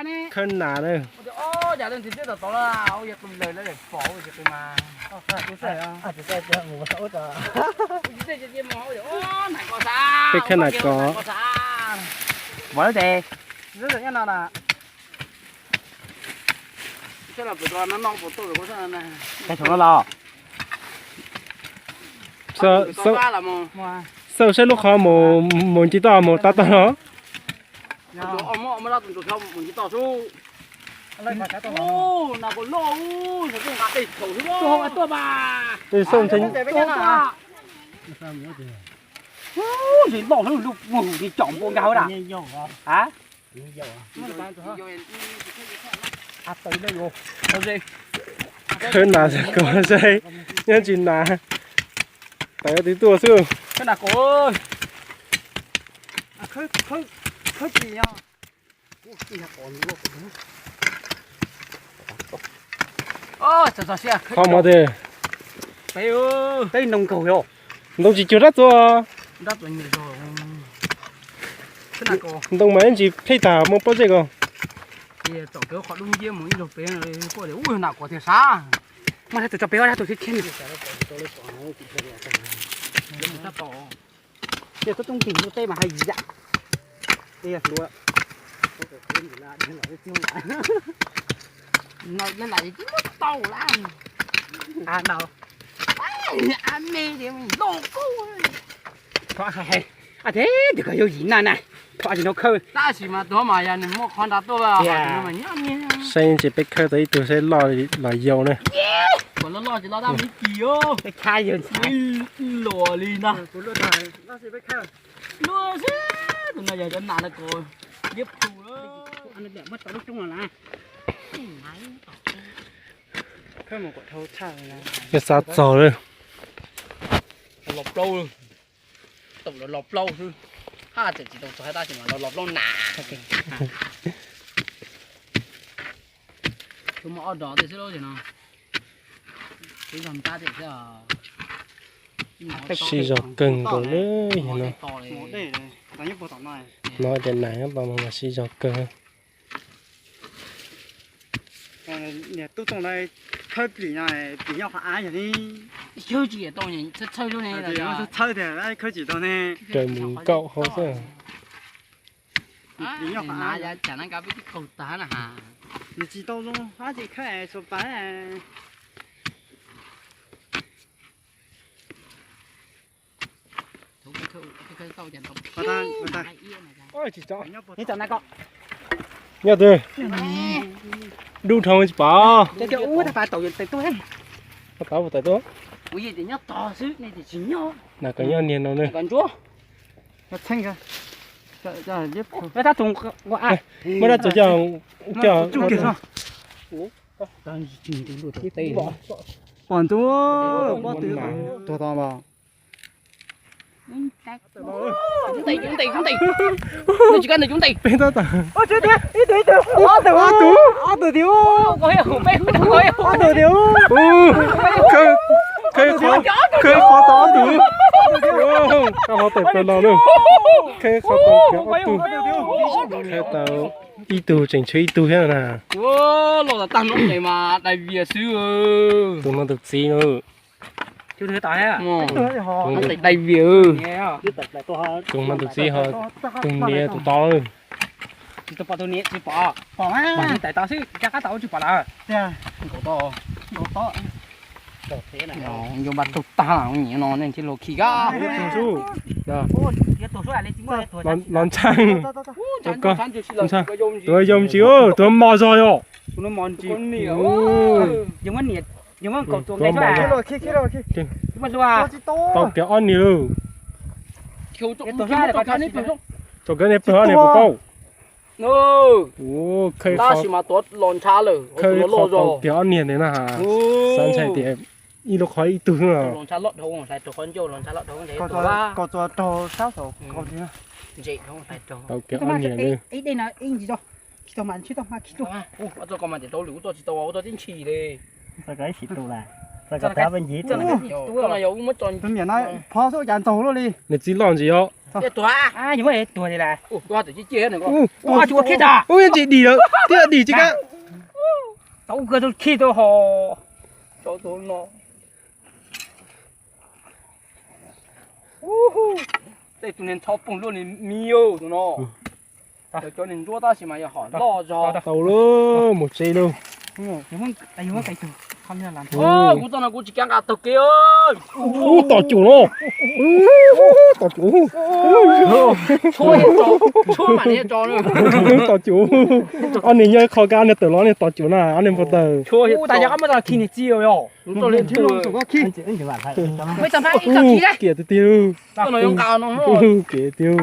nè. khăn nà đây Ô, giờ lên thì biết là tao là, ôi giờ tôi lời nó để bỏ rồi chứ tôi mà. tôi sẽ tôi sẽ cho ngủ sổ cho Tôi sẽ mỏ rồi. Ô, này có sao? cái khăn nà có Có sao? Bỏ đây. Rất là nào là. Thế là bữa nó non của tôi rồi có sao này. cái chỗ nó lo sợ sợ là mà. sợ sẽ lúc họ một chỉ to một ta nó Ông ra tụi không mình chỉ tao su. lấy mà cái tôi Ô, nào có lo u, nó cũng ngắt đi khẩu thứ đó. Tôi không tôi bà. thì xong chính Gì bỏ nó lúc ngủ thì chỏng con gáo đã. Hả? à tới đây rồi Đâu gì? khăn nà sẽ có dây nhân chỉ nà tại tí tua sư Cái nào cô ơi. khơi gì nhá Ô, trời xe. không mà thế Bây ơi. đây nông cầu rồi đâu chỉ chưa đất rồi Đắt là nhiều rồi. Cái nào cô? đâu mấy anh chị thay tả một bao giờ không Thì tổng kéo họ đúng kia một ít đồ bé này cô để ui nào có thể xa. mà tôi cho béo ra tôi thích khen Để mình ta bỏ. giờ tôi tung tìm nó tê mà hay gì vậy đây là lúa Nói lên lại chứ mất tàu lắm. à đâu Anh mê thì mình đồ cô ơi. thoa hay à thế thì có gì nè nè thoa gì nó khơi Ta chỉ mà đó mà nhà mua con đá to vào nó mà nhá nhá. xây chỉ biết khơi tới tôi sẽ lo dầu này Còn nó chỉ lo ra mấy kì ô. cái khai giờ Lùa đi nè. tôi lúa này nó sẽ biết khơi Lùa chứ. Tụi này giờ chân nạn là cô. Điếp thù đó. anh được mất tao lúc chung là khơi một quả thâu chào này cái sát giò đây Lọp lâu luôn. Tổng là lọp lâu thôi. Ha chỉ tổng số hai ta chỉ mà lọp lâu nà. Chúng mà ở đó thì sẽ đâu chứ nào. Cái dòng ta thì sẽ ở. xì giò cần của nữa nó một đây này nó như bộ tỏng này nói đến này bằng mà xì giò cần nè tôi trong đây khơi bị này bị nhau phá vậy đi chơi gì ở đâu nhỉ? Chơi luôn này thì nó là. chơi thì ai khơi chỉ đâu nè trời mình cậu không sao bị nhau phá Nãy giờ chẳng năng cả biết cái cầu tá là hà. thì chỉ đâu luôn phá chỉ khơi số phá này Cái câu chẳng người ta ôi chỉ cho như chỗ này có nhớ tôi đu thòng chỉ bỏ cái chỗ út phải tổ chức tôi đấy tao vào tại tôi ui gì thì nhớ to xứ này thì chỉ nhớ. là cái nhau niên đâu nữa Còn chúa. nó xanh kìa giờ giúp cái ta trùng qua mới đã cho chung kìa sao Đang chỉnh tính đồ thế tây. còn chú bó từ to vào Chúng tỷ. Nó chỉ cần là chúng tỷ. bên đó ta ôi trời ơi ít từ từ thiếu Có hiểu bé có hiểu. từ thiếu khơi khó to tú không có thể phân lo luôn khơi khó to kéo tú khơi tao đi tù chỉnh chơi tù thế nào Ô, lột là tăng lúc này mà đại việt xứ ơi. tụi nó được gì nữa chưa thấy tỏi à Đại việt. nghe biết tập lại tôi tụi nó được gì họ tụi nia tụi to hơn tôi bỏ tôi nhẹ chỉ bỏ á tại tao xí chắc cái tao chỉ bỏ là Có to. thế này Dùng bắt tục ta là nhỉ nó nên chỉ lột khí ga. tụi su đó cái tổ số này lên chính là tổ lon chăng Con tụi dùng chiếu tụi mò rồi rồi nó mòn gì con nỉa. nhưng mà nhiệt nhưng mà cầu tuồng Có này mòn rồi khi nhưng mà doa tao kéo ăn nhiều Khiêu trộm cái này có cái này phải không? tụi cái này phải này của tao No. ô khơi Ta khó chỉ mà tốt lon cha rồi. khơi Nó khó lo tao rồi. kéo ăn nhiều thế nào hả sáng chạy thì ít lúc khỏi ít tụi nữa Lon cha lót không phải tổ con châu lon cha lót không thế. có trò sao số có gì Chị không phải tổ. tao kéo ăn nhiều nữa ấy đây là in gì đâu chỉ tao mà chỉ tao mà chỉ tao Ô, tôi còn mà để tôi lũ tôi chỉ tôi tin chỉ đi. sao cái chỉ tao là sao cái bên gì Tôi là yếu mất tròn. tôi nhận nói phó số dàn tàu luôn đi你知浪子哦 cái tua à như vậy tuổi này là tua tự chế này Ồ, con tua chúa kia à ôi chị đi rồi tiếc đi chứ cả tao cơ tôi khi tôi họ cho tôi nó đây tụi nên chọc bông luôn thì miêu tụi nó cho nên chúa ta chỉ mà hỏi lo cho tàu luôn một giây luôn nhưng mà cái chủ không nên làm ô cú tao nó cú chỉ càng gạt tao kia ơi 오 tàu chủ nó tàu chủ chúa hết cho chúa mà hết cho nữa tàu chủ anh này nhớ khó gan này từ nó này tàu chủ nào anh em bắt đầu chúa hết大家根本就見你知喎， tôi lên聽chúa 做個 key， mấy trăm phát ít cả kia đấy kìa tiêu tao nói ông cao nó kìa tiêu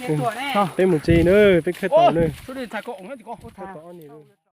tuổi này thêm một giây nữa thêm khai tàu nữa tôi đi thay cậu hết thì có khai tàu này luôn